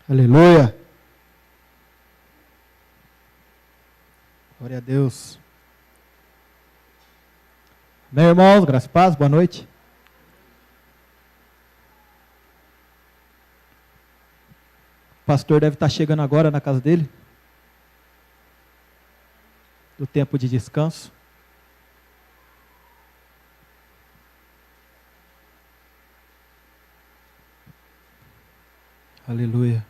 Aleluia. Glória a Deus. Amém, irmãos? Graça e paz, boa noite. O pastor deve estar chegando agora na casa dele. Do tempo de descanso. Aleluia.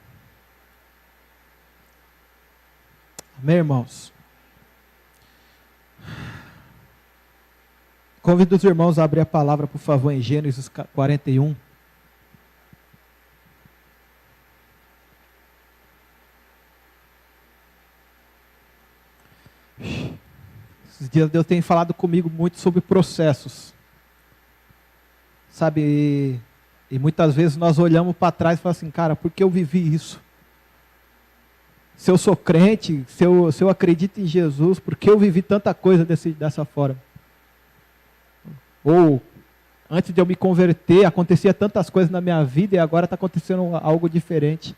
Amém, irmãos? Convido os irmãos a abrir a palavra, por favor, em Gênesis 41. Esses dias Deus tem falado comigo muito sobre processos. Sabe, e muitas vezes nós olhamos para trás e falamos assim, cara, por que eu vivi isso? Se eu sou crente, se eu acredito em Jesus, por que eu vivi tanta coisa dessa forma? Ou, antes de eu me converter, acontecia tantas coisas na minha vida e agora está acontecendo algo diferente.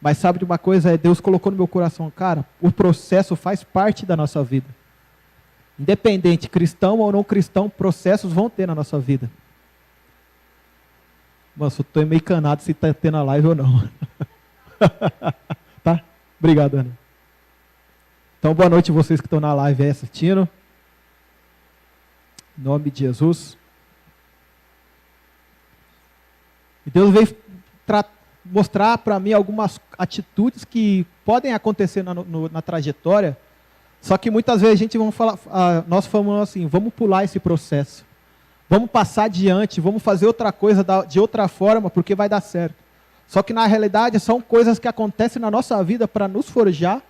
Mas sabe de uma coisa, Deus colocou no meu coração, cara, o processo faz parte da nossa vida. Independente, cristão ou não cristão, processos vão ter na nossa vida. Nossa, eu estou meio encanado se está tendo a live ou não. Tá? Obrigado, Ana. Então, boa noite vocês que estão na live aí assistindo. Em nome de Jesus. E Deus veio mostrar para mim algumas atitudes que podem acontecer na trajetória, só que muitas vezes a gente nós falamos assim, vamos pular esse processo, vamos passar adiante, vamos fazer outra coisa de outra forma, porque vai dar certo. Só que na realidade são coisas que acontecem na nossa vida para nos forjar,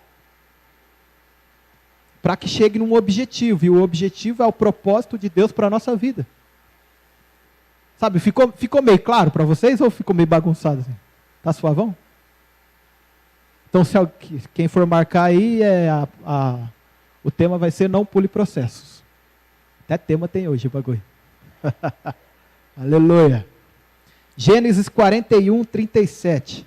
para que chegue num objetivo, e o objetivo é o propósito de Deus para a nossa vida. Sabe, ficou meio claro para vocês ou ficou meio bagunçado assim? Tá suavão? Então, quem for marcar aí, o tema vai ser não pule processos. Até tema tem hoje o bagulho. Aleluia. Gênesis 41, 37.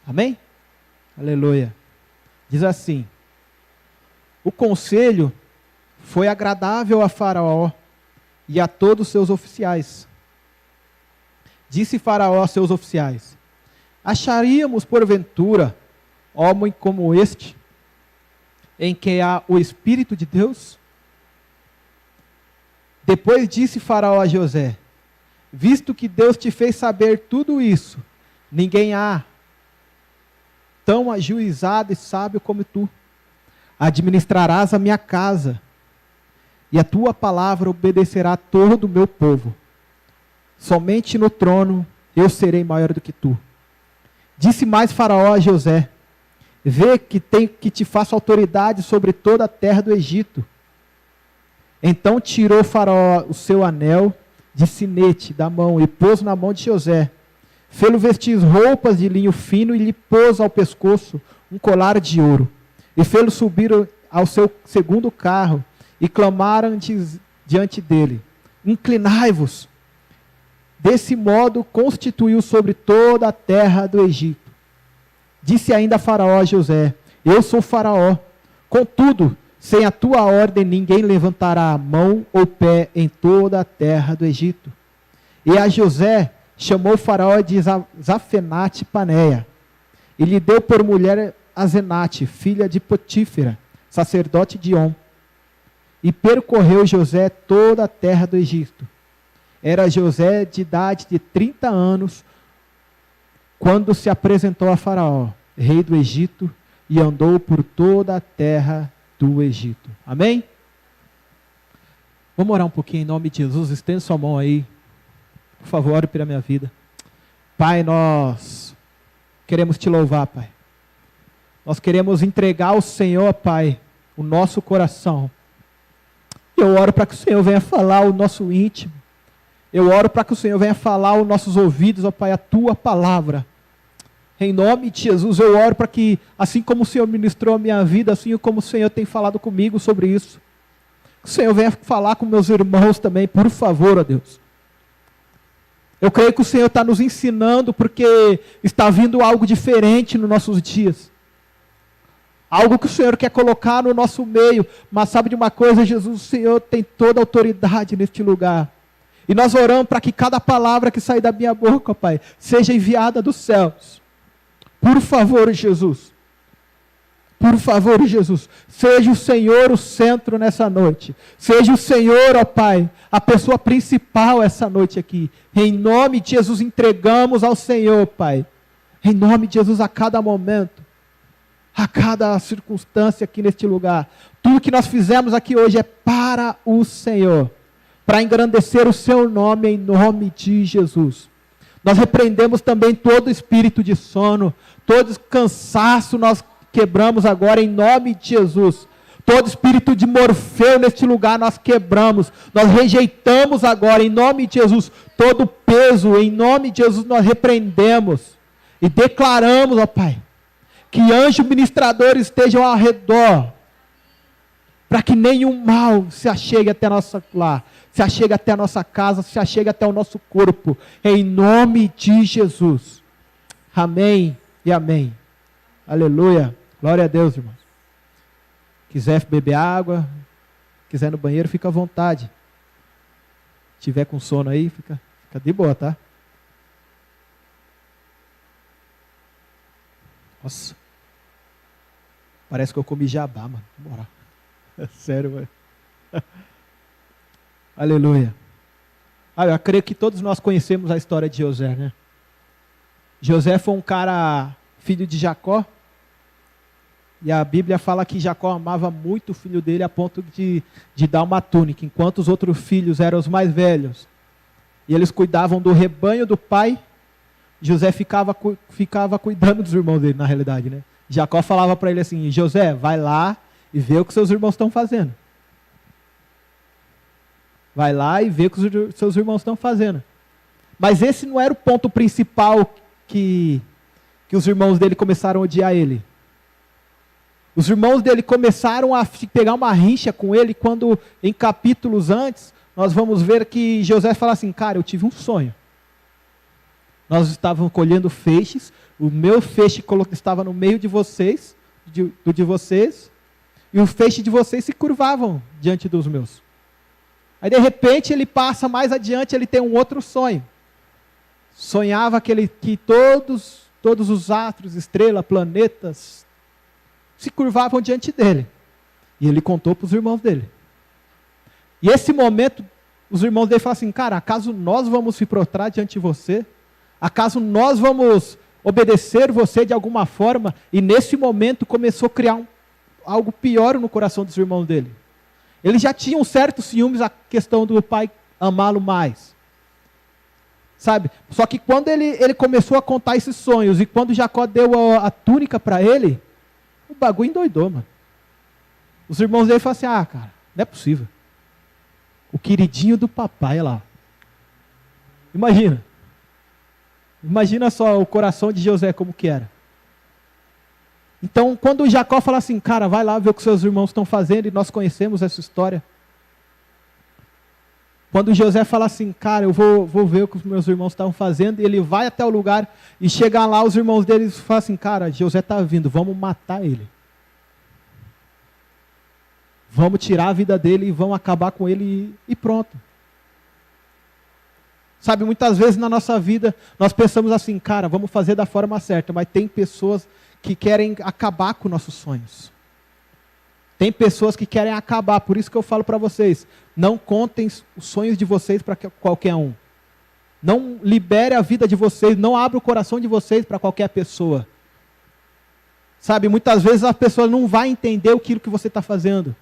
Amém? Aleluia. Diz assim: o conselho foi agradável a Faraó e a todos os seus oficiais. Disse Faraó a seus oficiais: acharíamos porventura homem como este, em que há o Espírito de Deus? Depois disse Faraó a José: visto que Deus te fez saber tudo isso, ninguém há tão ajuizado e sábio como tu. Administrarás a minha casa, e a tua palavra obedecerá a todo o meu povo. Somente no trono eu serei maior do que tu. Disse mais Faraó a José: vê que te faço autoridade sobre toda a terra do Egito. Então tirou Faraó o seu anel de sinete da mão e pôs na mão de José. Fê-lo vestir roupas de linho fino e lhe pôs ao pescoço um colar de ouro. E fê-lo subir ao seu segundo carro e clamaram diante dele: inclinai-vos. Desse modo constituiu sobre toda a terra do Egito. Disse ainda Faraó a José: eu sou Faraó, contudo, sem a tua ordem ninguém levantará a mão ou pé em toda a terra do Egito. E a José chamou Faraó de Zafenate Paneia, e lhe deu por mulher Azenate, filha de Potífera, sacerdote de On. E percorreu José toda a terra do Egito. Era José de idade de 30 anos, quando se apresentou a Faraó, rei do Egito, e andou por toda a terra do Egito. Amém? Vamos orar um pouquinho em nome de Jesus. Estenda sua mão aí. Por favor, ore pela minha vida. Pai, nós queremos te louvar, Pai. Nós queremos entregar ao Senhor, Pai, o nosso coração. Eu oro para que o Senhor venha falar o nosso íntimo. Eu oro para que o Senhor venha falar aos nossos ouvidos, ó Pai, a Tua palavra. Em nome de Jesus, eu oro para que, assim como o Senhor ministrou a minha vida, assim como o Senhor tem falado comigo sobre isso, que o Senhor venha falar com meus irmãos também, por favor, ó Deus. Eu creio que o Senhor está nos ensinando, porque está vindo algo diferente nos nossos dias. Algo que o Senhor quer colocar no nosso meio. Mas sabe de uma coisa, Jesus, o Senhor tem toda a autoridade neste lugar. E nós oramos para que cada palavra que sair da minha boca, Pai, seja enviada dos céus. Por favor, Jesus. Por favor, Jesus. Seja o Senhor o centro nessa noite. Seja o Senhor, ó Pai, a pessoa principal essa noite aqui. Em nome de Jesus, entregamos ao Senhor, Pai. Em nome de Jesus, a cada momento, a cada circunstância aqui neste lugar. Tudo que nós fizemos aqui hoje é para o Senhor, para engrandecer o seu nome, em nome de Jesus. Nós repreendemos também todo espírito de sono, todo cansaço nós quebramos agora em nome de Jesus. Todo espírito de Morfeu neste lugar nós quebramos, nós rejeitamos agora em nome de Jesus. Todo peso em nome de Jesus nós repreendemos e declaramos, ó Pai, que anjos ministradores estejam ao redor, para que nenhum mal se achegue até nosso lar, se achegue até a nossa casa, se achegue até o nosso corpo, em nome de Jesus. Amém e amém. Aleluia. Glória a Deus, irmãos. Quiser beber água, quiser ir no banheiro, fica à vontade. Se tiver com sono aí, fica de boa, tá? Nossa. Parece que eu comi jabá, mano. Na moral. É sério, velho. Aleluia. Eu creio que todos nós conhecemos a história de José, né? José foi um cara, filho de Jacó. E a Bíblia fala que Jacó amava muito o filho dele a ponto de dar uma túnica, enquanto os outros filhos eram os mais velhos. E eles cuidavam do rebanho do pai. José ficava cuidando dos irmãos dele, na realidade, né? Jacó falava para ele assim: José, vai lá e vê o que seus irmãos estão fazendo. Vai lá e vê o que os seus irmãos estão fazendo. Mas esse não era o ponto principal que os irmãos dele começaram a odiar ele. Os irmãos dele começaram a pegar uma rincha com ele quando, em capítulos antes, nós vamos ver que José fala assim: cara, eu tive um sonho. Nós estávamos colhendo feixes, o meu feixe estava no meio de vocês, do de vocês, e o feixe de vocês se curvavam diante dos meus. Aí de repente ele passa mais adiante, ele tem um outro sonho. Sonhava que todos os astros, estrelas, planetas, se curvavam diante dele. E ele contou para os irmãos dele. E esse momento, os irmãos dele falaram assim: cara, acaso nós vamos se prostrar diante de você? Acaso nós vamos obedecer você de alguma forma? E nesse momento começou a criar algo pior no coração dos irmãos dele. Eles já tinham certos ciúmes a questão do pai amá-lo mais. Sabe? Só que quando ele começou a contar esses sonhos, e quando Jacó deu a túnica para ele, o bagulho endoidou, mano. Os irmãos dele falaram assim: cara, não é possível. O queridinho do papai, olha lá. Imagina só o coração de José como que era. Então, quando Jacó fala assim: cara, vai lá ver o que seus irmãos estão fazendo, e nós conhecemos essa história. Quando José fala assim: cara, eu vou ver o que os meus irmãos estavam fazendo, e ele vai até o lugar, e chega lá, os irmãos dele falam assim: cara, José está vindo, vamos matar ele. Vamos tirar a vida dele e vamos acabar com ele e pronto. Sabe, muitas vezes na nossa vida, nós pensamos assim: cara, vamos fazer da forma certa, mas tem pessoas que querem acabar com nossos sonhos. Tem pessoas que querem acabar, por isso que eu falo para vocês: não contem os sonhos de vocês para qualquer um. Não libere a vida de vocês, não abra o coração de vocês para qualquer pessoa. Sabe, muitas vezes a pessoa não vai entender aquilo que você está fazendo.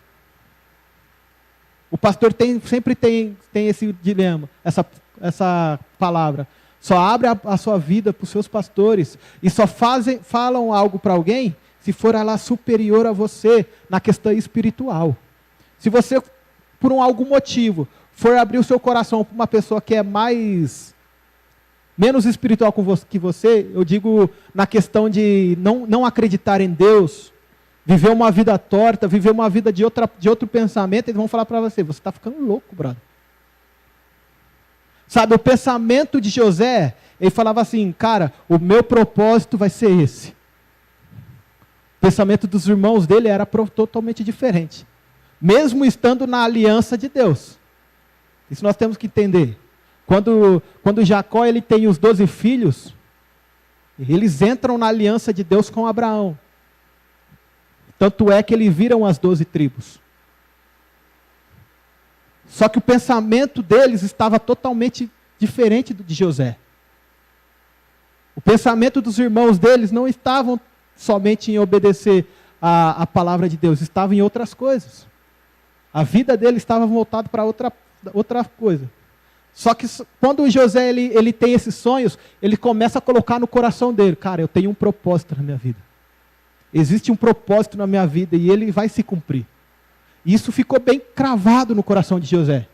O pastor sempre tem esse dilema, essa palavra. Só abre a sua vida para os seus pastores e só falam algo para alguém se for lá superior a você na questão espiritual. Se você, por algum motivo, for abrir o seu coração para uma pessoa que é mais menos espiritual que você, eu digo na questão de não acreditar em Deus, viver uma vida torta, viver uma vida de outro pensamento, eles vão falar para você está ficando louco, brother. Sabe, o pensamento de José, ele falava assim, cara, o meu propósito vai ser esse. O pensamento dos irmãos dele era totalmente diferente. Mesmo estando na aliança de Deus. Isso nós temos que entender. Quando Jacó ele tem os 12 filhos, eles entram na aliança de Deus com Abraão. Tanto é que eles viram as 12 tribos. Só que o pensamento deles estava totalmente diferente do de José. O pensamento dos irmãos deles não estavam somente em obedecer a palavra de Deus, estava em outras coisas. A vida dele estava voltada para outra coisa. Só que quando o José ele tem esses sonhos, ele começa a colocar no coração dele, cara, eu tenho um propósito na minha vida. Existe um propósito na minha vida e ele vai se cumprir. E isso ficou bem cravado no coração de José.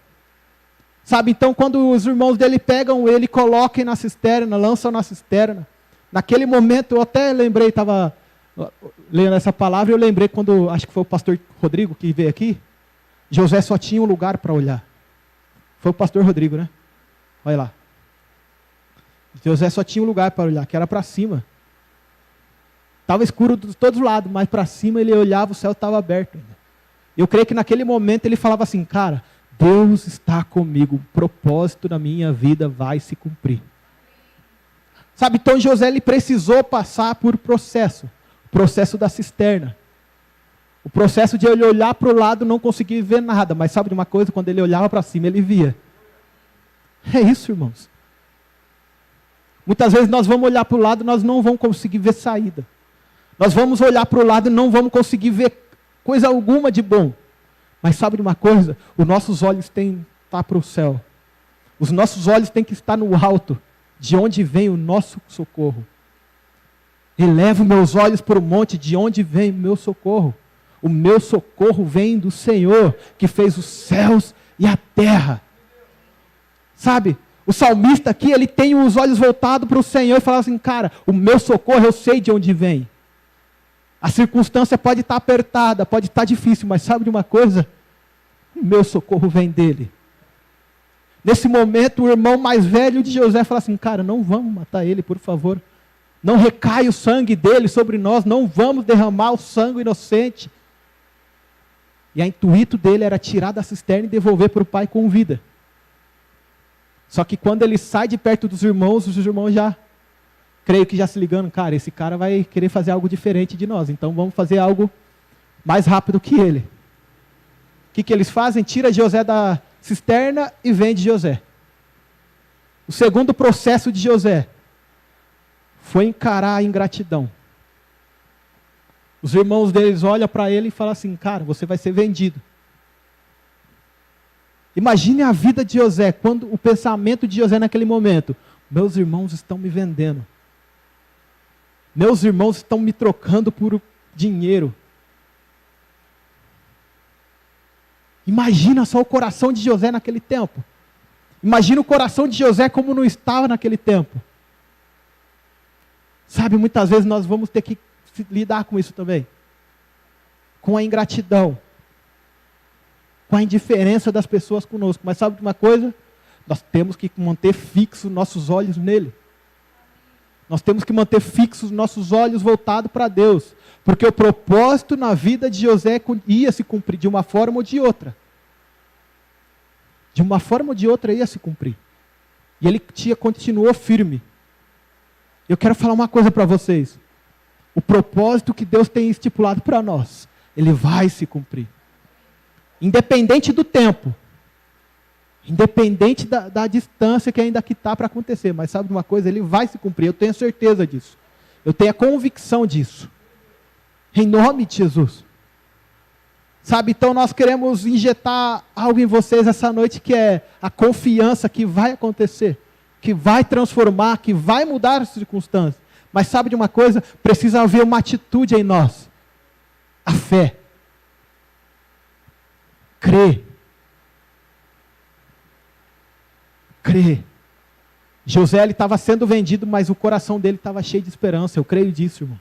Sabe, então quando os irmãos dele pegam ele, colocam na cisterna, lançam na cisterna. Naquele momento eu até lembrei, estava lendo essa palavra, eu lembrei quando, acho que foi o pastor Rodrigo que veio aqui, José só tinha um lugar para olhar. Foi o pastor Rodrigo, né? Olha lá. José só tinha um lugar para olhar, que era para cima. Estava escuro de todos os lados, mas para cima ele olhava, o céu estava aberto. Eu creio que naquele momento ele falava assim, cara, Deus está comigo, o propósito da minha vida vai se cumprir. Sabe, então José ele precisou passar por o processo da cisterna. O processo de ele olhar para o lado não conseguir ver nada, mas sabe de uma coisa? Quando ele olhava para cima, ele via. É isso, irmãos. Muitas vezes nós vamos olhar para o lado e nós não vamos conseguir ver saída. Nós vamos olhar para o lado e não vamos conseguir ver coisa alguma de bom. Mas sabe de uma coisa? Os nossos olhos têm que estar para o céu. Os nossos olhos têm que estar no alto, de onde vem o nosso socorro. Elevo meus olhos para o monte, de onde vem o meu socorro. O meu socorro vem do Senhor, que fez os céus e a terra. Sabe, o salmista aqui, ele tem os olhos voltados para o Senhor e fala assim, cara, o meu socorro eu sei de onde vem. A circunstância pode estar apertada, pode estar difícil, mas sabe de uma coisa? O meu socorro vem dele. Nesse momento, o irmão mais velho de José fala assim, cara, não vamos matar ele, por favor. Não recai o sangue dele sobre nós, não vamos derramar o sangue inocente. E o intuito dele era tirar da cisterna e devolver para o pai com vida. Só que quando ele sai de perto dos irmãos, os irmãos já, creio que já se ligando, cara, esse cara vai querer fazer algo diferente de nós, então vamos fazer algo mais rápido que ele. O que eles fazem? Tira José da cisterna e vende José. O segundo processo de José foi encarar a ingratidão. Os irmãos deles olham para ele e falam assim, cara, você vai ser vendido. Imagine a vida de José, quando o pensamento de José naquele momento, meus irmãos estão me vendendo. Meus irmãos estão me trocando por dinheiro. Imagina só o coração de José naquele tempo. Imagina o coração de José como não estava naquele tempo. Sabe, muitas vezes nós vamos ter que lidar com isso também. Com a ingratidão. Com a indiferença das pessoas conosco. Mas sabe de uma coisa? Nós temos que manter fixos nossos olhos nele. Nós temos que manter fixos nossos olhos voltados para Deus. Porque o propósito na vida de José ia se cumprir de uma forma ou de outra. De uma forma ou de outra ia se cumprir. E ele continuou firme. Eu quero falar uma coisa para vocês. O propósito que Deus tem estipulado para nós, ele vai se cumprir. Independente do tempo. Independente da distância que ainda está para acontecer. Mas sabe de uma coisa? Ele vai se cumprir. Eu tenho certeza disso. Eu tenho a convicção disso. Em nome de Jesus. Sabe, então nós queremos injetar algo em vocês essa noite que é a confiança que vai acontecer. Que vai transformar, que vai mudar as circunstâncias. Mas sabe de uma coisa? Precisa haver uma atitude em nós. A fé. Crer. Crer. José estava sendo vendido, mas o coração dele estava cheio de esperança. Eu creio disso, irmão.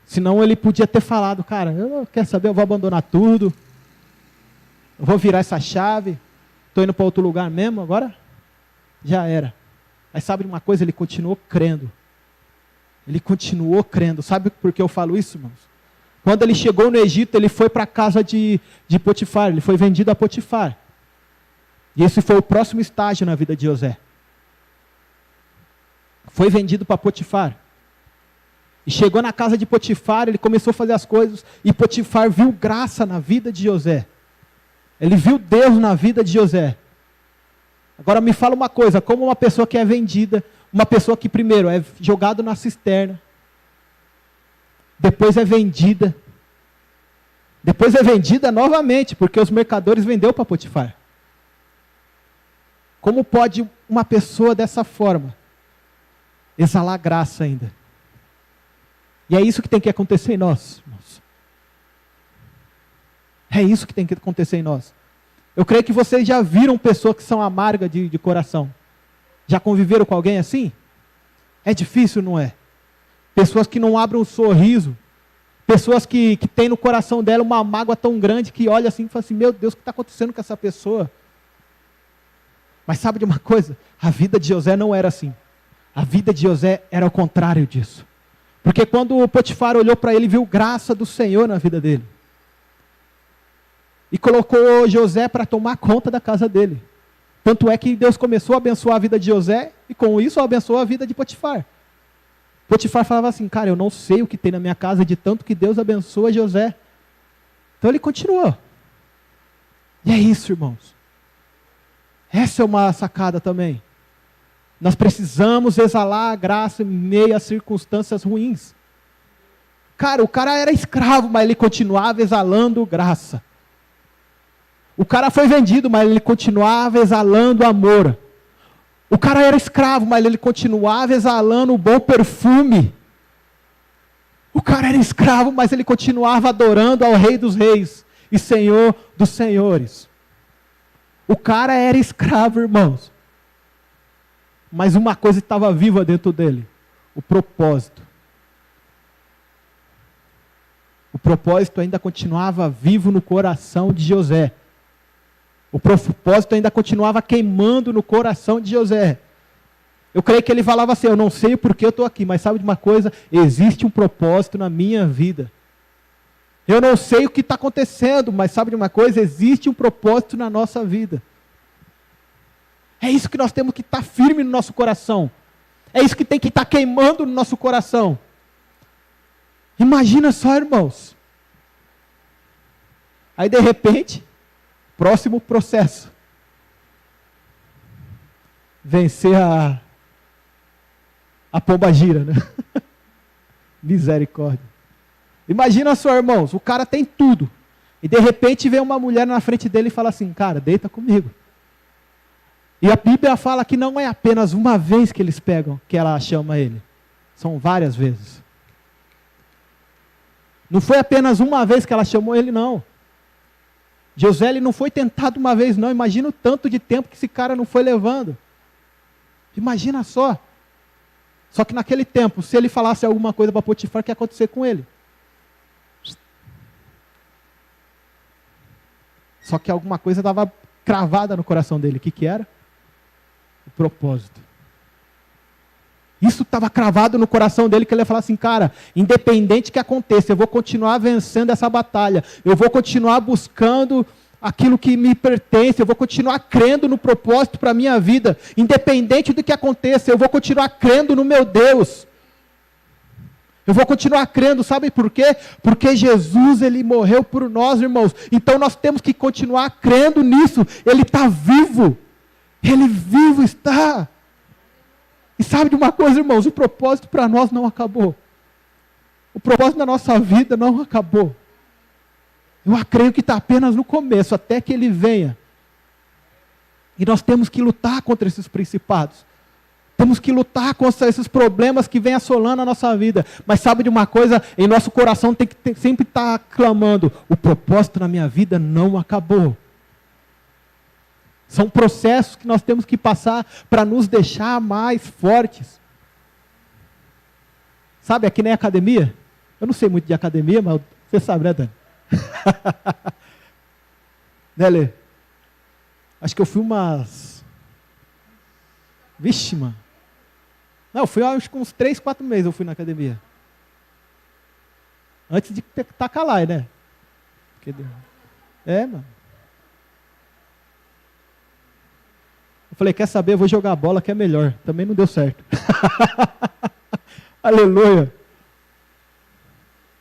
Senão ele podia ter falado, cara, eu quero saber, eu vou abandonar tudo. Eu vou virar essa chave. Estou indo para outro lugar mesmo, agora já era. Mas sabe de uma coisa? Ele continuou crendo. Ele continuou crendo. Sabe por que eu falo isso, irmãos? Quando ele chegou no Egito, ele foi para a casa de Potifar. Ele foi vendido a Potifar. E esse foi o próximo estágio na vida de José. Foi vendido para Potifar. E chegou na casa de Potifar, ele começou a fazer as coisas. E Potifar viu graça na vida de José. Ele viu Deus na vida de José. Agora me fala uma coisa, como uma pessoa que é vendida, uma pessoa que primeiro é jogada na cisterna, depois é vendida novamente, porque os mercadores vendeu para Potifar. Como pode uma pessoa dessa forma exalar graça ainda? E é isso que tem que acontecer em nós, irmãos. É isso que tem que acontecer em nós. Eu creio que vocês já viram pessoas que são amargas de coração. Já conviveram com alguém assim? É difícil, não é? Pessoas que não abrem um sorriso. Pessoas que têm no coração dela uma mágoa tão grande que olha assim e fala assim, meu Deus, o que está acontecendo com essa pessoa? Mas sabe de uma coisa? A vida de José não era assim. A vida de José era o contrário disso. Porque quando o Potifar olhou para ele, viu graça do Senhor na vida dele. E colocou José para tomar conta da casa dele. Tanto é que Deus começou a abençoar a vida de José, e com isso abençoou a vida de Potifar. Potifar falava assim, cara, eu não sei o que tem na minha casa, de tanto que Deus abençoa José. Então ele continuou. E é isso, irmãos. Essa é uma sacada também. Nós precisamos exalar a graça em meio a circunstâncias ruins. Cara, o cara era escravo, mas ele continuava exalando graça. O cara foi vendido, mas ele continuava exalando amor. O cara era escravo, mas ele continuava exalando o bom perfume. O cara era escravo, mas ele continuava adorando ao Rei dos Reis e Senhor dos Senhores. O cara era escravo, irmãos. Mas uma coisa estava viva dentro dele: o propósito. O propósito ainda continuava vivo no coração de José. O propósito ainda continuava queimando no coração de José. Eu creio que ele falava assim, eu não sei por que eu estou aqui, mas sabe de uma coisa? Existe um propósito na minha vida. Eu não sei o que está acontecendo, mas sabe de uma coisa? Existe um propósito na nossa vida. É isso que nós temos que estar firme no nosso coração. É isso que tem que estar queimando no nosso coração. Imagina só, irmãos. Aí de repente, próximo processo. Vencer a pombagira, né? Misericórdia. Imagina só, irmãos, o cara tem tudo. E de repente vem uma mulher na frente dele e fala assim, cara, deita comigo. E a Bíblia fala que não é apenas uma vez que eles pegam, que ela chama ele. São várias vezes. Não foi apenas uma vez que ela chamou ele, não. José ele não foi tentado uma vez, não. Imagina o tanto de tempo que esse cara não foi levando. Imagina só. Só que naquele tempo, se ele falasse alguma coisa para Potifar, o que ia acontecer com ele? Só que alguma coisa estava cravada no coração dele. O que era? O propósito. Isso estava cravado no coração dele, que ele ia falar assim, cara, independente que aconteça, eu vou continuar vencendo essa batalha, eu vou continuar buscando aquilo que me pertence, eu vou continuar crendo no propósito para a minha vida, independente do que aconteça, eu vou continuar crendo no meu Deus. Eu vou continuar crendo, sabe por quê? Porque Jesus, ele morreu por nós, irmãos. Então nós temos que continuar crendo nisso. Ele está vivo. Ele vivo está. E sabe de uma coisa, irmãos? O propósito para nós não acabou. O propósito da nossa vida não acabou. Eu creio que está apenas no começo, até que ele venha. E nós temos que lutar contra esses principados. Temos que lutar contra esses problemas que vêm assolando a nossa vida. Mas sabe de uma coisa? Em nosso coração tem que sempre estar clamando. O propósito na minha vida não acabou. São processos que nós temos que passar para nos deixar mais fortes. Sabe, é que nem academia. Eu não sei muito de academia, mas você sabe, né, Dani? Né, Lê? Acho que eu fui umas... Vixe, mano. Não, eu fui acho que uns 3, 4 meses eu fui na academia. Antes de tacar lá, né? Mano. Eu falei, quer saber, eu vou jogar bola que é melhor. Também não deu certo. Aleluia.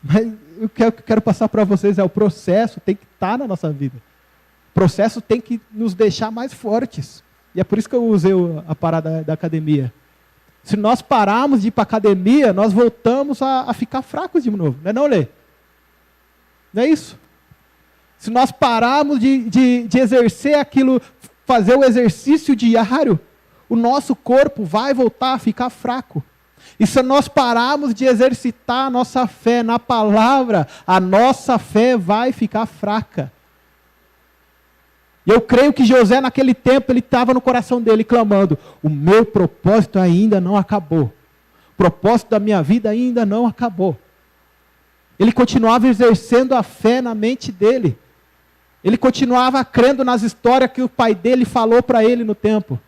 Mas o que eu quero passar para vocês é o processo tem que estar na nossa vida. O processo tem que nos deixar mais fortes. E é por isso que eu usei a parada da academia. Se nós pararmos de ir para a academia, nós voltamos a ficar fracos de novo. Não é não, Lê? Não é isso? Se nós pararmos de exercer aquilo, fazer o exercício diário, o nosso corpo vai voltar a ficar fraco. E se nós pararmos de exercitar a nossa fé na palavra, a nossa fé vai ficar fraca. E eu creio que José naquele tempo, ele estava no coração dele clamando, o meu propósito ainda não acabou. O propósito da minha vida ainda não acabou. Ele continuava exercendo a fé na mente dele. Ele continuava crendo nas histórias que o pai dele falou para ele no tempo.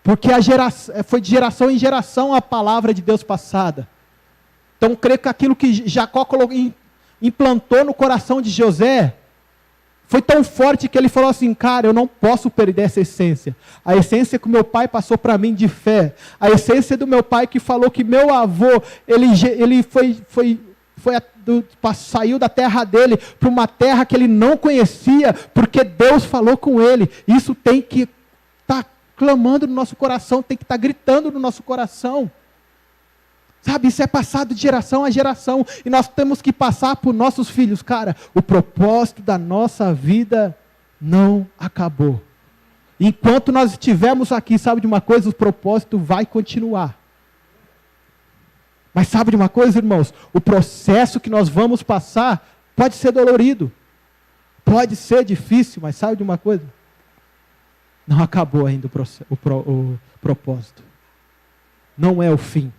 Porque foi de geração em geração a palavra de Deus passada. Então, eu creio que aquilo que Jacó implantou no coração de José, foi tão forte que ele falou assim, cara, eu não posso perder essa essência. A essência que o meu pai passou para mim de fé. A essência do meu pai que falou que meu avô, saiu da terra dele para uma terra que ele não conhecia, porque Deus falou com ele. Isso tem que estar clamando no nosso coração, tem que estar gritando no nosso coração. Sabe, isso é passado de geração a geração, e nós temos que passar por nossos filhos. Cara, o propósito da nossa vida não acabou. Enquanto nós estivermos aqui, sabe de uma coisa? O propósito vai continuar. Mas sabe de uma coisa, irmãos? O processo que nós vamos passar pode ser dolorido, pode ser difícil, mas sabe de uma coisa? Não acabou ainda o propósito. Não é o fim.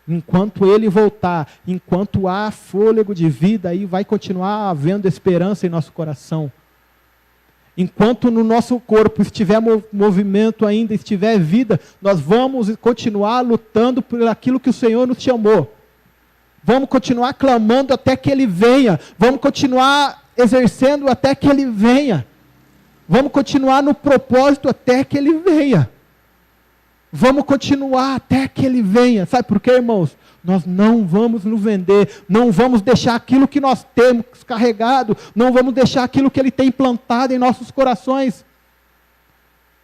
Enquanto ele voltar, enquanto há fôlego de vida, aí vai continuar havendo esperança em nosso coração. Enquanto no nosso corpo estiver movimento ainda, estiver vida, nós vamos continuar lutando por aquilo que o Senhor nos chamou. Vamos continuar clamando até que Ele venha. Vamos continuar exercendo até que Ele venha. Vamos continuar no propósito até que Ele venha. Vamos continuar até que Ele venha. Sabe por quê, irmãos? Nós não vamos nos vender, não vamos deixar aquilo que nós temos carregado, não vamos deixar aquilo que Ele tem implantado em nossos corações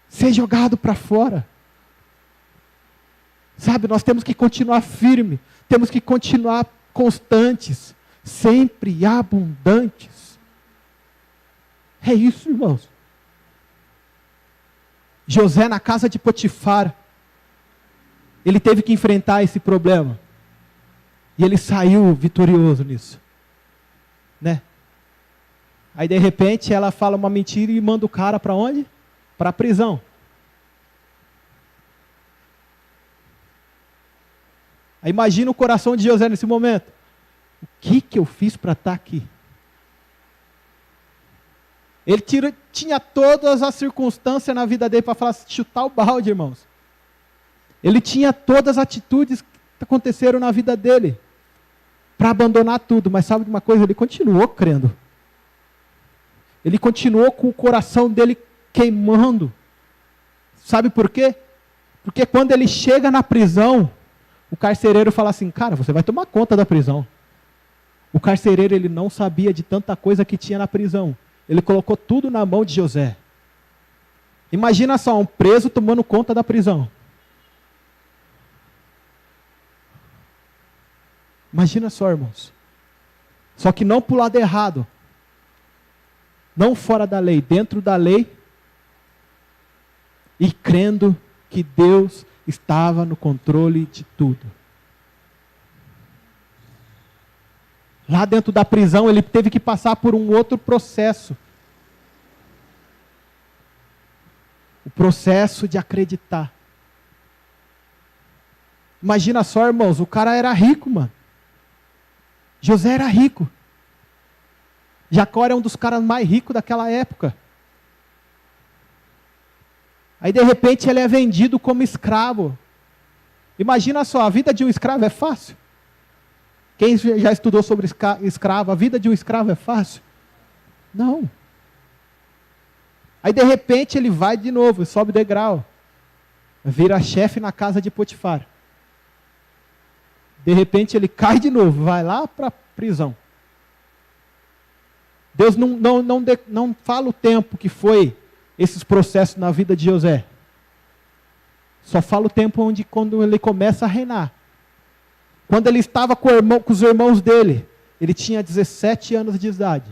ser jogado para fora. Sabe, nós temos que continuar firme, temos que continuar constantes, sempre abundantes. É isso, irmãos. José na casa de Potifar, ele teve que enfrentar esse problema. E ele saiu vitorioso nisso. Né? Aí de repente ela fala uma mentira e manda o cara para onde? Para a prisão. Aí imagina o coração de José nesse momento. O que eu fiz para estar aqui? Ele tinha todas as circunstâncias na vida dele para falar, chutar o balde, irmãos. Ele tinha todas as atitudes que aconteceram na vida dele para abandonar tudo, mas sabe de uma coisa? Ele continuou crendo. Ele continuou com o coração dele queimando. Sabe por quê? Porque quando ele chega na prisão, o carcereiro fala assim, cara, você vai tomar conta da prisão. O carcereiro, ele não sabia de tanta coisa que tinha na prisão. Ele colocou tudo na mão de José. Imagina só, um preso tomando conta da prisão. Imagina só, irmãos. Só que não para o lado errado. Não fora da lei, dentro da lei. E crendo que Deus estava no controle de tudo. Lá dentro da prisão, ele teve que passar por um outro processo. O processo de acreditar. Imagina só, irmãos, o cara era rico, mano. José era rico. Jacó era um dos caras mais ricos daquela época. Aí de repente ele é vendido como escravo. Imagina só, a vida de um escravo é fácil? Quem já estudou sobre escravo, a vida de um escravo é fácil? Não. Aí de repente ele vai de novo, sobe o degrau. Vira chefe na casa de Potifar. De repente ele cai de novo, vai lá para a prisão. Deus não fala o tempo que foi esses processos na vida de José. Só fala o tempo quando ele começa a reinar. Quando ele estava com os irmãos dele, ele tinha 17 anos de idade.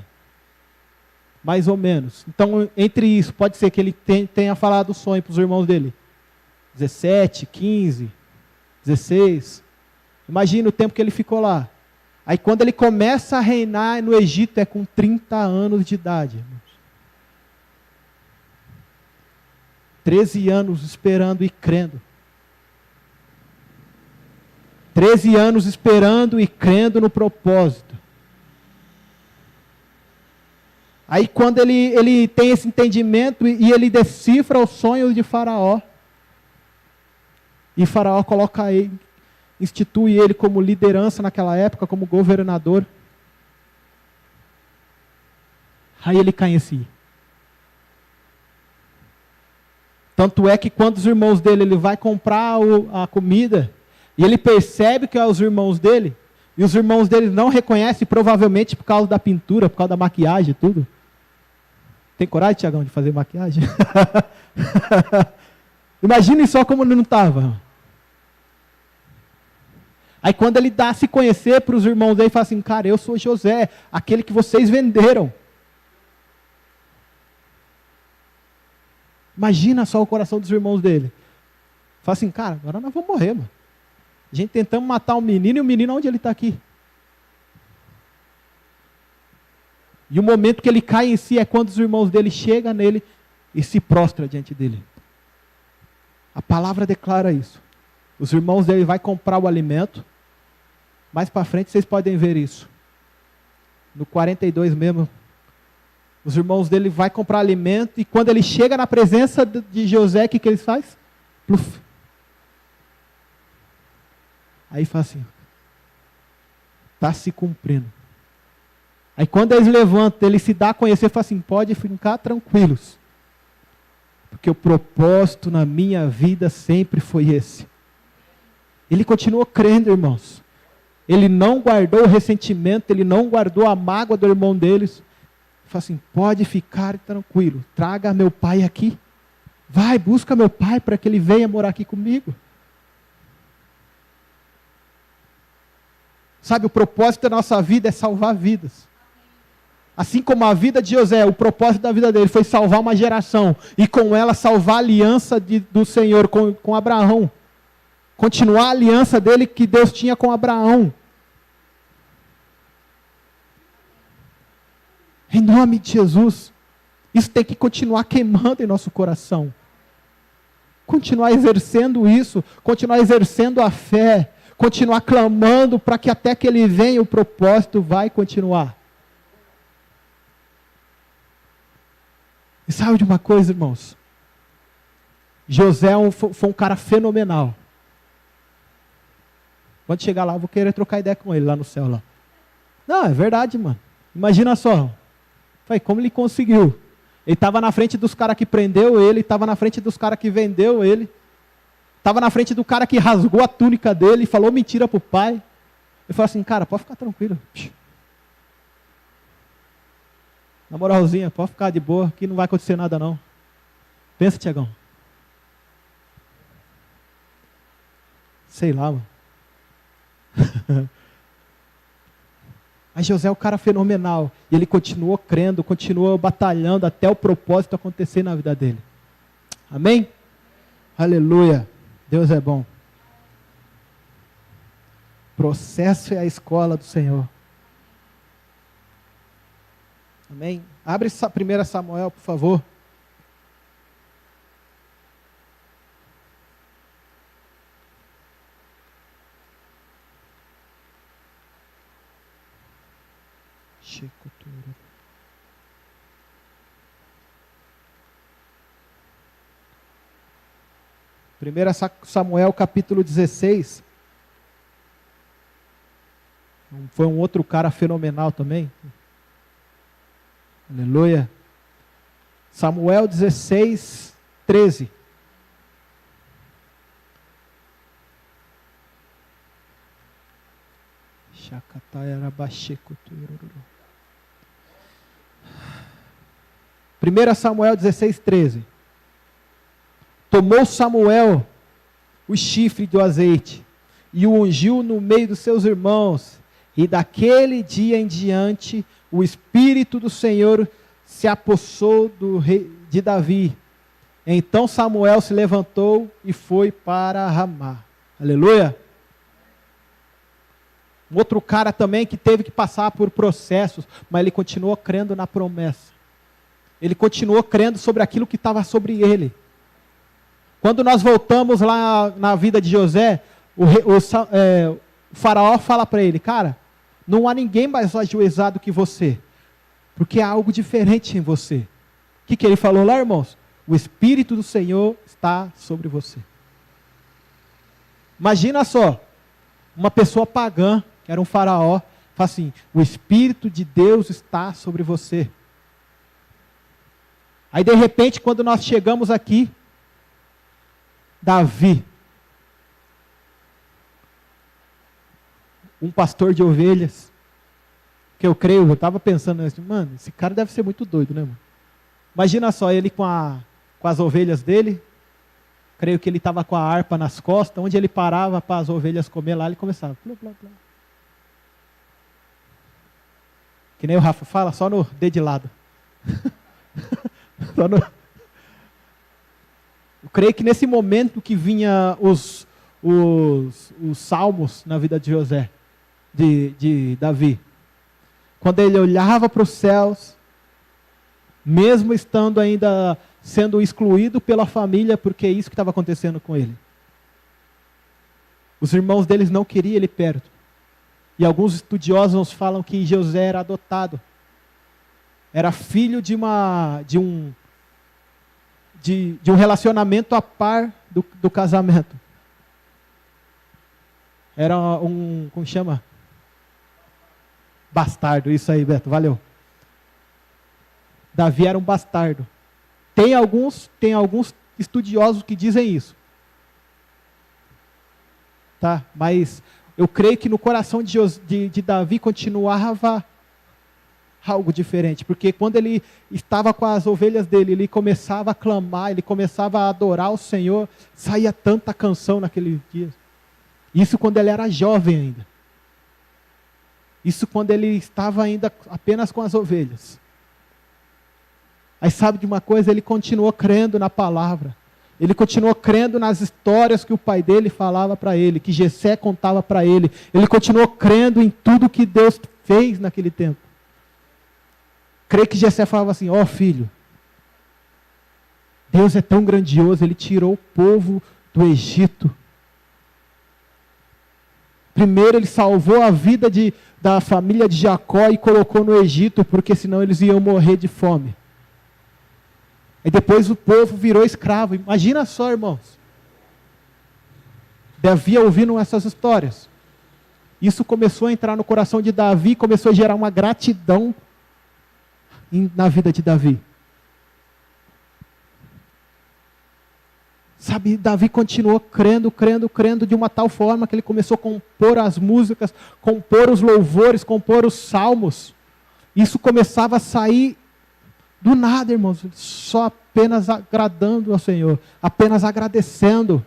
Mais ou menos. Então, entre isso, pode ser que ele tenha falado o sonho para os irmãos dele. 17, 15, 16. Imagina o tempo que ele ficou lá. Aí quando ele começa a reinar no Egito, é com 30 anos de idade. 13 anos esperando e crendo. 13 anos esperando e crendo no propósito. Aí quando ele tem esse entendimento e ele decifra os sonhos de Faraó. E Faraó coloca ele, institui ele como liderança naquela época, como governador. Aí ele cai em si. Tanto é que quando os irmãos dele, ele vai comprar a comida, e ele percebe que é os irmãos dele, e os irmãos dele não reconhecem, provavelmente por causa da pintura, por causa da maquiagem e tudo. Tem coragem, Tiagão, de fazer maquiagem? Imaginem só como ele não estava. Aí quando ele dá a se conhecer para os irmãos dele, ele fala assim, cara, eu sou José, aquele que vocês venderam. Imagina só o coração dos irmãos dele. Fala assim, cara, agora nós vamos morrer, mano. A gente tentamos matar o menino, e o menino, onde ele está aqui? E o momento que ele cai em si é quando os irmãos dele chegam nele e se prostram diante dele. A palavra declara isso. Os irmãos dele vão comprar o alimento. Mais para frente vocês podem ver isso. No 42 mesmo. Os irmãos dele vão comprar alimento. E quando ele chega na presença de José, o que eles fazem? Pluf. Aí fala assim. Está se cumprindo. Aí quando eles levantam, ele se dá a conhecer, fala assim, pode ficar tranquilos. Porque o propósito na minha vida sempre foi esse. Ele continuou crendo, irmãos. Ele não guardou o ressentimento, ele não guardou a mágoa do irmão deles. Ele falou assim, pode ficar tranquilo, traga meu pai aqui. Vai, busca meu pai para que ele venha morar aqui comigo. Sabe, o propósito da nossa vida é salvar vidas. Assim como a vida de José, o propósito da vida dele foi salvar uma geração. E com ela salvar a aliança do Senhor com Abraão. Continuar a aliança dele que Deus tinha com Abraão. Em nome de Jesus. Isso tem que continuar queimando em nosso coração. Continuar exercendo isso. Continuar exercendo a fé. Continuar clamando para que até que ele venha o propósito vai continuar. E sabe de uma coisa, irmãos? José foi um cara fenomenal. Quando chegar lá, eu vou querer trocar ideia com ele lá no céu. Lá. Não, é verdade, mano. Imagina só. Falei, como ele conseguiu? Ele estava na frente dos caras que prendeu ele, estava na frente dos caras que vendeu ele, estava na frente do cara que rasgou a túnica dele e falou mentira para o pai. Ele falou assim, cara, pode ficar tranquilo. Na moralzinha, pode ficar de boa, que não vai acontecer nada não. Pensa, Tiagão. Sei lá, mano. Mas José é um cara fenomenal. E ele continuou crendo, continuou batalhando até o propósito acontecer na vida dele. Amém? Aleluia. Deus é bom. Processo é a escola do Senhor. Amém? Abre 1 Samuel, por favor. 1 Samuel capítulo 16. Foi um outro cara fenomenal também. Aleluia. Samuel 16, 13. Primeira Samuel 16, 13. Tomou Samuel o chifre do azeite e o ungiu no meio dos seus irmãos, e daquele dia em diante o Espírito do Senhor se apossou do rei de Davi. Então Samuel se levantou e foi para Ramá. Aleluia. Um outro cara também que teve que passar por processos, mas ele continuou crendo na promessa. Ele continuou crendo sobre aquilo que estava sobre ele. Quando nós voltamos lá na vida de José, o faraó fala para ele, cara, não há ninguém mais ajuizado que você, porque há algo diferente em você. O que ele falou lá, irmãos? O Espírito do Senhor está sobre você. Imagina só, uma pessoa pagã, que era um faraó, fala assim, o Espírito de Deus está sobre você. Aí de repente, quando nós chegamos aqui, Davi, um pastor de ovelhas, que eu creio, eu estava pensando assim, mano, esse cara deve ser muito doido, né, mano? Imagina só, ele com as ovelhas dele, creio que ele estava com a harpa nas costas, onde ele parava para as ovelhas comer lá, ele começava, blá, blá, blá. Que nem o Rafa fala, só no dedilado. Só no... Eu creio que nesse momento que vinha os salmos na vida de José, de Davi, quando ele olhava para os céus, mesmo estando ainda sendo excluído pela família, porque é isso que estava acontecendo com ele. Os irmãos deles não queriam ele perto. E alguns estudiosos falam que José era adotado. Era filho de um relacionamento a par do casamento. Era como chama? Bastardo, isso aí, Beto, valeu. Davi era um bastardo. Tem alguns estudiosos que dizem isso. Tá? Mas eu creio que no coração de Davi continuava algo diferente, porque quando ele estava com as ovelhas dele, ele começava a clamar, ele começava a adorar o Senhor, saía tanta canção naquele dia. Isso quando ele era jovem ainda. Isso quando ele estava ainda apenas com as ovelhas. Aí sabe de uma coisa? Ele continuou crendo na palavra. Ele continuou crendo nas histórias que o pai dele falava para ele, que Jessé contava para ele. Ele continuou crendo em tudo que Deus fez naquele tempo. Creio que Jessé falava assim, ó filho, Deus é tão grandioso, Ele tirou o povo do Egito. Primeiro Ele salvou a vida da família de Jacó e colocou no Egito, porque senão eles iam morrer de fome. E depois o povo virou escravo. Imagina só, irmãos. Davi ouvindo essas histórias. Isso começou a entrar no coração de Davi, começou a gerar uma gratidão na vida de Davi. Sabe, Davi continuou crendo de uma tal forma que ele começou a compor as músicas, compor os louvores, compor os salmos. Isso começava a sair do nada, irmãos, só apenas agradando ao Senhor, apenas agradecendo.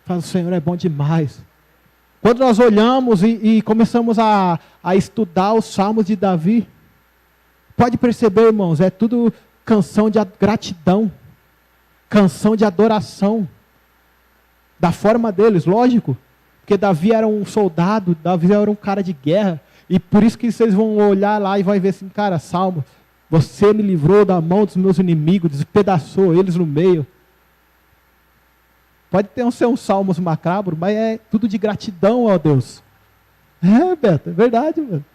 Fala, o Senhor é bom demais. Quando nós olhamos e começamos a estudar os salmos de Davi, pode perceber, irmãos, é tudo canção de gratidão, canção de adoração, da forma deles, lógico, porque Davi era um soldado, Davi era um cara de guerra, e por isso que vocês vão olhar lá e vai ver assim, cara, salmo, você me livrou da mão dos meus inimigos, despedaçou eles no meio. Pode ser um salmos macabro, mas é tudo de gratidão, ó Deus. É, Beto, é verdade, mano.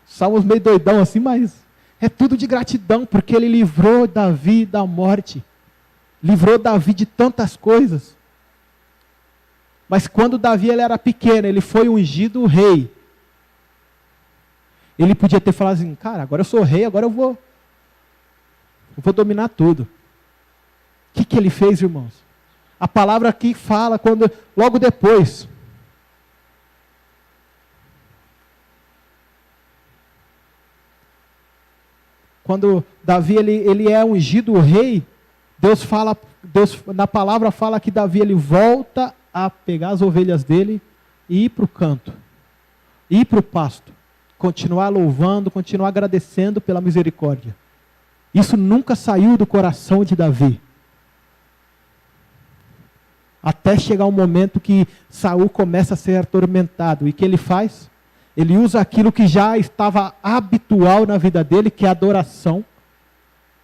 Salmos meio doidão assim, mas é tudo de gratidão, porque ele livrou Davi da morte. livrou Davi de tantas coisas. Mas quando Davi ele era pequeno, ele foi ungido rei. Ele podia ter falado assim, cara, agora eu sou rei, agora eu vou dominar tudo. O que ele fez, irmãos? A palavra aqui fala, logo depois. Quando Davi ele é ungido rei, Deus na palavra fala que Davi ele volta a pegar as ovelhas dele e ir para o canto, ir para o pasto, continuar louvando, continuar agradecendo pela misericórdia. Isso nunca saiu do coração de Davi. Até chegar um momento que Saul começa a ser atormentado. E o que ele faz? Ele usa aquilo que já estava habitual na vida dele, que é a adoração.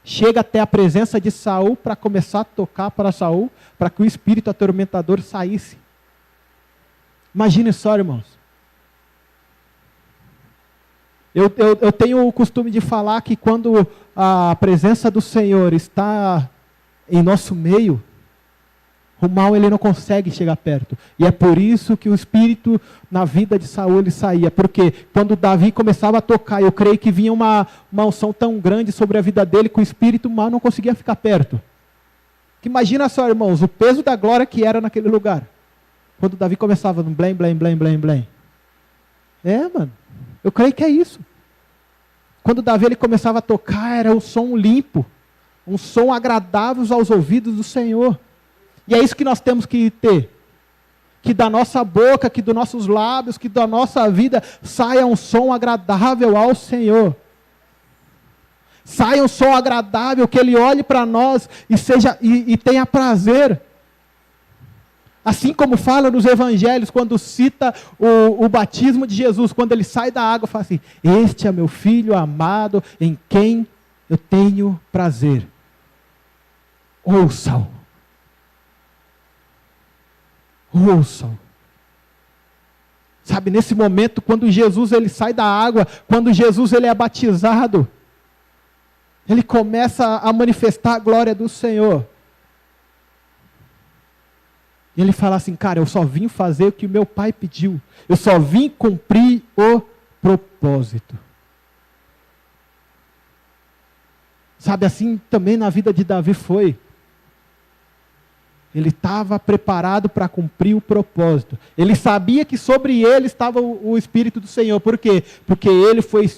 Chega até a presença de Saul para começar a tocar para Saul, para que o espírito atormentador saísse. Imagine só, irmãos. Eu tenho o costume de falar que quando a presença do Senhor está em nosso meio, o mal ele não consegue chegar perto. E é por isso que o espírito na vida de Saul ele saía. Porque quando Davi começava a tocar, eu creio que vinha uma unção tão grande sobre a vida dele que o espírito mal não conseguia ficar perto. Que imagina só, irmãos, o peso da glória que era naquele lugar. Quando Davi começava no blém, blém, blém, blém, blém. Mano. Eu creio que é isso. Quando Davi ele começava a tocar, era um som limpo. Um som agradável aos ouvidos do Senhor. E é isso que nós temos que ter. Que da nossa boca, que dos nossos lábios, que da nossa vida saia um som agradável ao Senhor. Saia um som agradável, que Ele olhe para nós e tenha prazer. Assim como fala nos evangelhos, quando cita o batismo de Jesus, quando Ele sai da água, fala assim, este é meu filho amado, em quem eu tenho prazer. Ouçam. Ouçam. Sabe, nesse momento, quando Jesus ele sai da água, quando Jesus ele é batizado, ele começa a manifestar a glória do Senhor. E ele fala assim, cara, eu só vim fazer o que o meu pai pediu. Eu só vim cumprir o propósito. Sabe, assim também na vida de Davi foi. Ele estava preparado para cumprir o propósito. Ele sabia que sobre ele estava o Espírito do Senhor. Por quê? Porque ele foi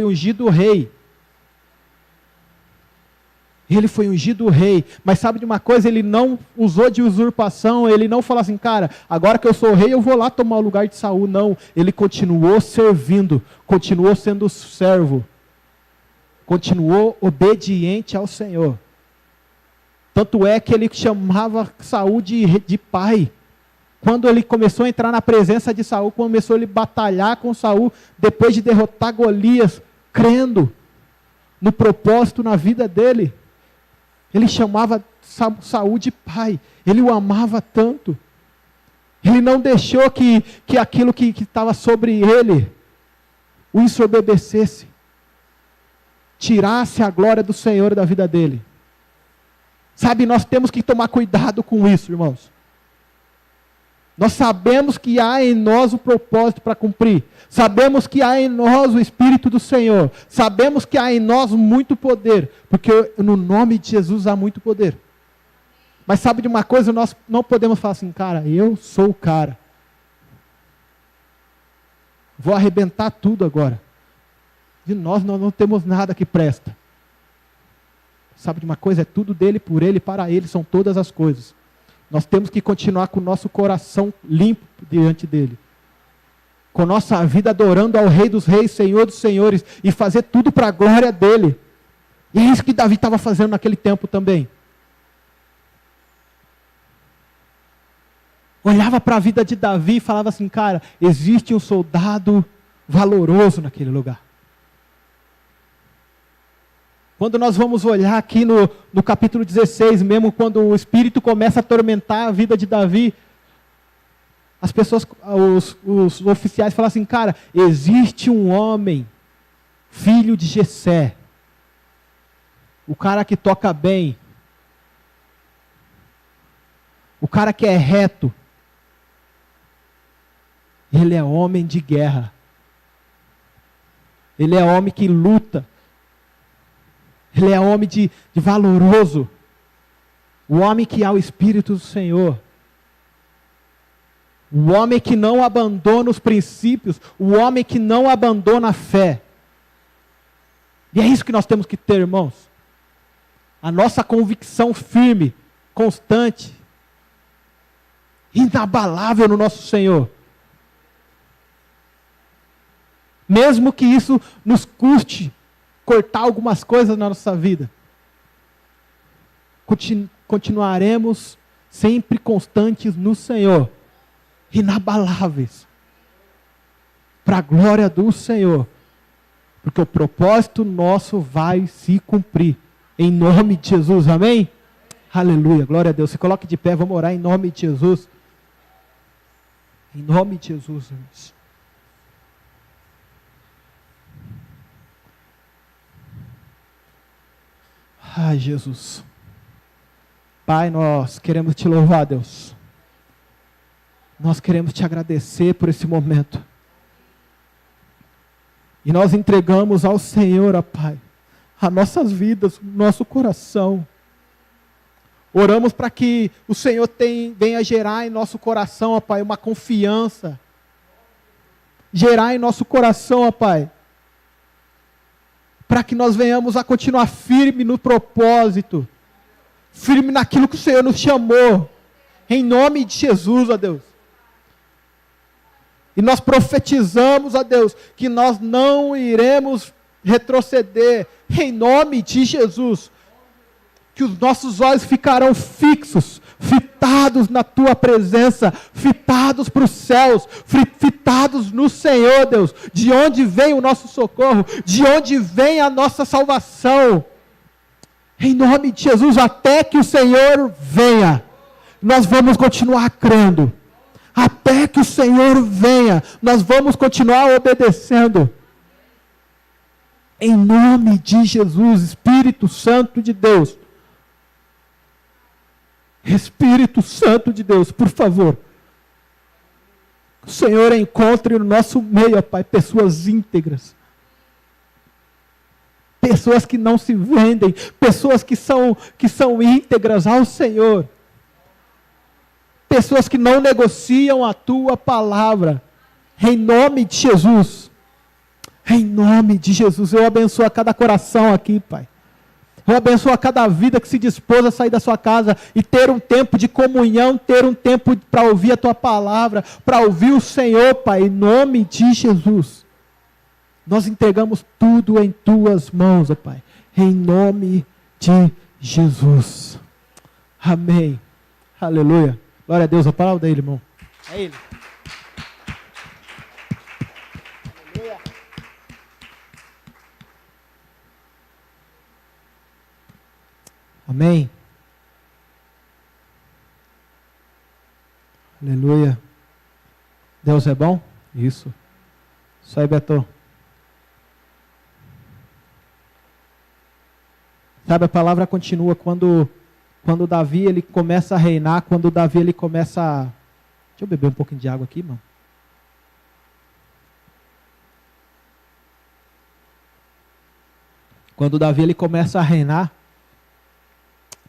ungido rei. Ele foi ungido rei. Mas sabe de uma coisa? Ele não usou de usurpação. Ele não falou assim, cara, agora que eu sou rei, eu vou lá tomar o lugar de Saul. Não. Ele continuou servindo. Continuou sendo servo. Continuou obediente ao Senhor. Tanto é que ele chamava Saul de pai. Quando ele começou a entrar na presença de Saul, começou ele a batalhar com Saul, depois de derrotar Golias, crendo no propósito na vida dele. Ele chamava Saul de pai. Ele o amava tanto. Ele não deixou que aquilo que estava sobre ele o ensoberbecesse. Tirasse a glória do Senhor da vida dele. Sabe, nós temos que tomar cuidado com isso, irmãos. Nós sabemos que há em nós o propósito para cumprir. Sabemos que há em nós o Espírito do Senhor. Sabemos que há em nós muito poder. Porque no nome de Jesus há muito poder. Mas sabe de uma coisa? Nós não podemos falar assim, cara, eu sou o cara. Vou arrebentar tudo agora. De nós não temos nada que presta. Sabe de uma coisa? É tudo dele, por ele, para ele, são todas as coisas. Nós temos que continuar com o nosso coração limpo diante dele. Com nossa vida adorando ao Rei dos Reis, Senhor dos Senhores, e fazer tudo para a glória dele. E é isso que Davi estava fazendo naquele tempo também. Olhava para a vida de Davi e falava assim, cara, existe um soldado valoroso naquele lugar. Quando nós vamos olhar aqui no capítulo 16, mesmo quando o Espírito começa a atormentar a vida de Davi, as pessoas, os oficiais falam assim, cara, existe um homem, filho de Jessé, o cara que toca bem, o cara que é reto, ele é homem de guerra. Ele é homem que luta. Ele é homem de valoroso. O homem que há o Espírito do Senhor. O homem que não abandona os princípios. O homem que não abandona a fé. E é isso que nós temos que ter, irmãos. A nossa convicção firme, constante, inabalável no nosso Senhor. Mesmo que isso nos custe cortar algumas coisas na nossa vida, continuaremos sempre constantes no Senhor, inabaláveis, para a glória do Senhor, porque o propósito nosso vai se cumprir, em nome de Jesus, amém? Aleluia, glória a Deus. Se coloque de pé, vamos orar em nome de Jesus. Em nome de Jesus, irmãos. Ai, Jesus. Pai, nós queremos te louvar, Deus. Nós queremos te agradecer por esse momento. E nós entregamos ao Senhor, ó Pai, as nossas vidas, o nosso coração. Oramos para que o Senhor venha gerar em nosso coração, ó Pai, uma confiança. Gerar em nosso coração, ó Pai, para que nós venhamos a continuar firme no propósito, firme naquilo que o Senhor nos chamou, em nome de Jesus, ó Deus. E nós profetizamos, ó Deus, que nós não iremos retroceder, em nome de Jesus, que os nossos olhos ficarão fixos, fitados na Tua presença, fitados para os céus, fitados no Senhor, Deus, de onde vem o nosso socorro, de onde vem a nossa salvação, em nome de Jesus, até que o Senhor venha, nós vamos continuar crendo, até que o Senhor venha, nós vamos continuar obedecendo, em nome de Jesus, Espírito Santo de Deus. Espírito Santo de Deus, por favor, o Senhor encontre no nosso meio, ó Pai, pessoas íntegras, pessoas que não se vendem, pessoas que são íntegras ao Senhor, pessoas que não negociam a Tua palavra, em nome de Jesus, em nome de Jesus. Eu abençoo a cada coração aqui, Pai. Eu abençoo a cada vida que se dispôs a sair da sua casa e ter um tempo de comunhão, ter um tempo para ouvir a Tua palavra, para ouvir o Senhor, Pai, em nome de Jesus. Nós entregamos tudo em Tuas mãos, ó Pai, em nome de Jesus. Amém. Aleluia. Glória a Deus. A palavra dele, irmão. É Ele. Amém. Aleluia. Deus é bom? Isso. Isso aí, Beto. Sabe, a palavra continua quando Davi ele começa a reinar, quando Davi ele começa a... Deixa eu beber um pouquinho de água aqui, mano. Quando Davi ele começa a reinar,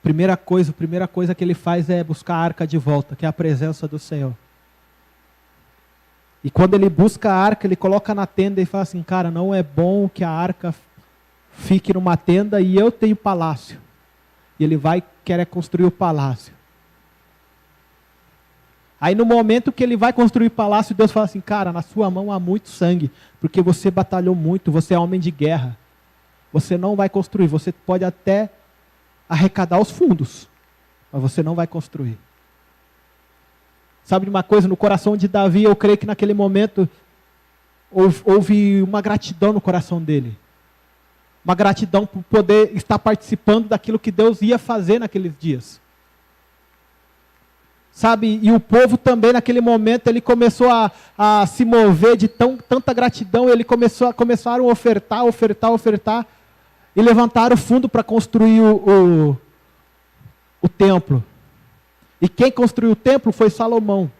primeira coisa que ele faz é buscar a arca de volta, que é a presença do Senhor. E quando ele busca a arca, ele coloca na tenda e fala assim, cara, não é bom que a arca fique numa tenda e eu tenho palácio. E ele vai querer construir o palácio. Aí no momento que ele vai construir o palácio, Deus fala assim, cara, na sua mão há muito sangue, porque você batalhou muito, você é homem de guerra. Você não vai construir, você pode até arrecadar os fundos, mas você não vai construir. Sabe de uma coisa, no coração de Davi, eu creio que naquele momento houve uma gratidão no coração dele. Uma gratidão por poder estar participando daquilo que Deus ia fazer naqueles dias. Sabe, e o povo também naquele momento, ele começou a se mover de tanta gratidão, ele começaram a ofertar, e levantaram o fundo para construir o templo. E quem construiu o templo foi Salomão.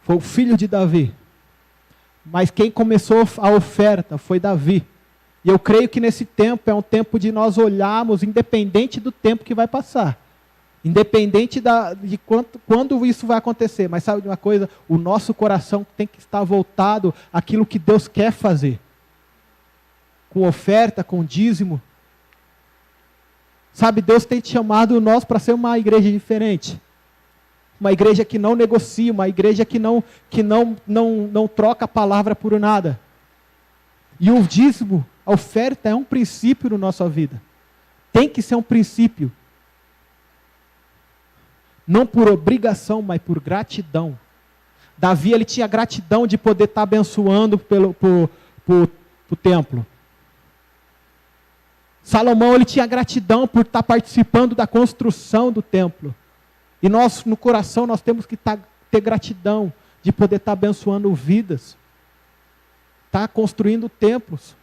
Foi o filho de Davi. Mas quem começou a oferta foi Davi. E eu creio que nesse tempo é um tempo de nós olharmos, independente do tempo que vai passar. Independente de quando isso vai acontecer. Mas sabe de uma coisa? O nosso coração tem que estar voltado àquilo que Deus quer fazer. Com oferta, com dízimo. Sabe, Deus tem te chamado nós para ser uma igreja diferente. Uma igreja que não negocia, uma igreja que não troca a palavra por nada. E o dízimo, a oferta é um princípio na nossa vida. Tem que ser um princípio. Não por obrigação, mas por gratidão. Davi, ele tinha gratidão de poder estar abençoando pro templo. Salomão, ele tinha gratidão por estar participando da construção do templo. E nós, no coração, nós temos que ter gratidão de poder estar abençoando vidas. Estar construindo templos.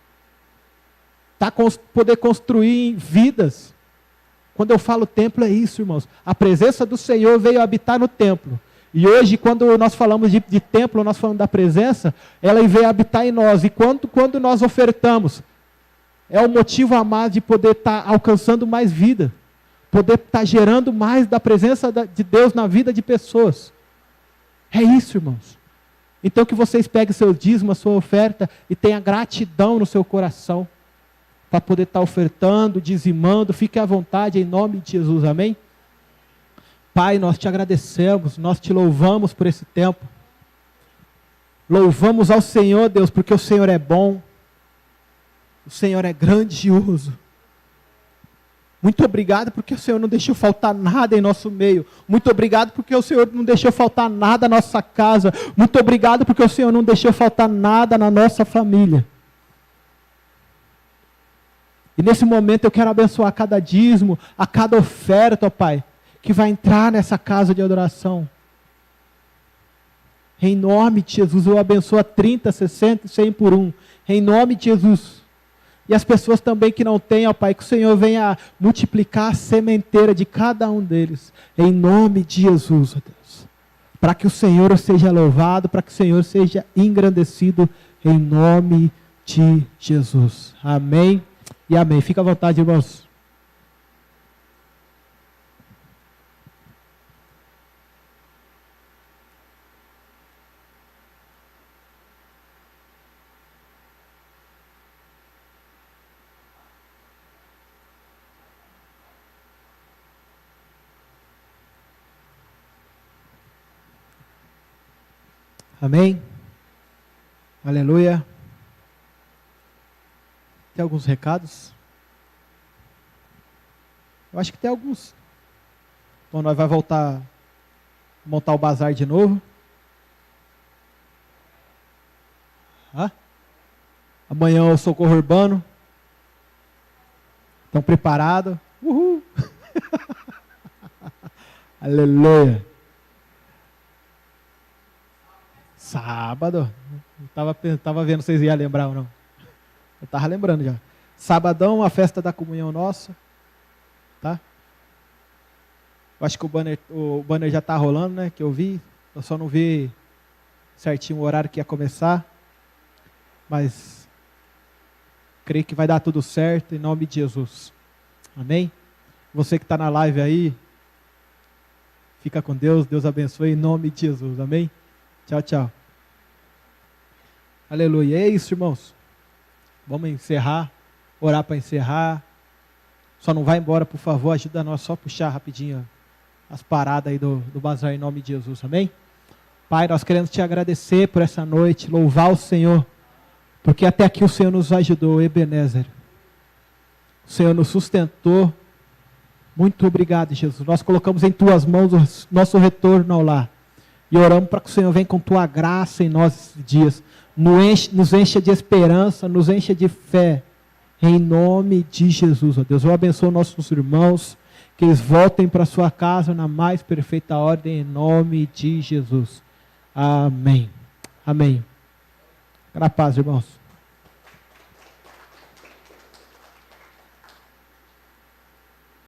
Poder construir vidas. Quando eu falo templo, é isso, irmãos. A presença do Senhor veio habitar no templo. E hoje, quando nós falamos de templo, nós falamos da presença, ela veio habitar em nós. E quando nós ofertamos, é o motivo a mais de poder estar alcançando mais vida. Poder estar gerando mais da presença de Deus na vida de pessoas. É isso, irmãos. Então que vocês peguem seu dízimo, a sua oferta, e tenham gratidão no seu coração, para poder estar ofertando, dizimando. Fique à vontade em nome de Jesus, amém? Pai, nós te agradecemos, nós te louvamos por esse tempo. Louvamos ao Senhor, Deus, porque o Senhor é bom. O Senhor é grandioso. Muito obrigado porque o Senhor não deixou faltar nada em nosso meio. Muito obrigado porque o Senhor não deixou faltar nada na nossa casa. Muito obrigado porque o Senhor não deixou faltar nada na nossa família. E nesse momento eu quero abençoar cada dízimo, a cada oferta, ó Pai, que vai entrar nessa casa de adoração. Em nome de Jesus, eu abençoo a 30, 60 e 100 por um. Em nome de Jesus. E as pessoas também que não têm, ó Pai, que o Senhor venha multiplicar a sementeira de cada um deles. Em nome de Jesus, ó Deus. Para que o Senhor seja louvado, para que o Senhor seja engrandecido, em nome de Jesus. Amém e amém. Fica à vontade, irmãos. Amém? Aleluia. Tem alguns recados? Eu acho que tem alguns. Então nós vamos voltar a montar o bazar de novo. Amanhã é o socorro urbano. Estão preparados? Uhul! Aleluia! Sábado. Tava vendo se vocês iam lembrar ou não. Eu estava lembrando já. Sabadão, a festa da comunhão nossa. Tá? Eu acho que o banner já está rolando, né? Que eu vi. Eu só não vi certinho o horário que ia começar. Mas creio que vai dar tudo certo em nome de Jesus. Amém? Você que está na live aí, fica com Deus. Deus abençoe em nome de Jesus. Amém? Tchau, tchau. Aleluia. É isso, irmãos. Vamos encerrar. Orar para encerrar. Só não vai embora, por favor. Ajuda nós só a puxar rapidinho as paradas aí do bazar em nome de Jesus. Amém? Pai, nós queremos te agradecer por essa noite. Louvar o Senhor. Porque até aqui o Senhor nos ajudou, Ebenezer. O Senhor nos sustentou. Muito obrigado, Jesus. Nós colocamos em tuas mãos o nosso retorno ao lar. E oramos para que o Senhor venha com tua graça em nós esses dias. Nos encha de esperança, nos encha de fé. Em nome de Jesus, ó Deus. Eu abençoo nossos irmãos. Que eles voltem para sua casa na mais perfeita ordem. Em nome de Jesus. Amém. Amém. Na paz, irmãos.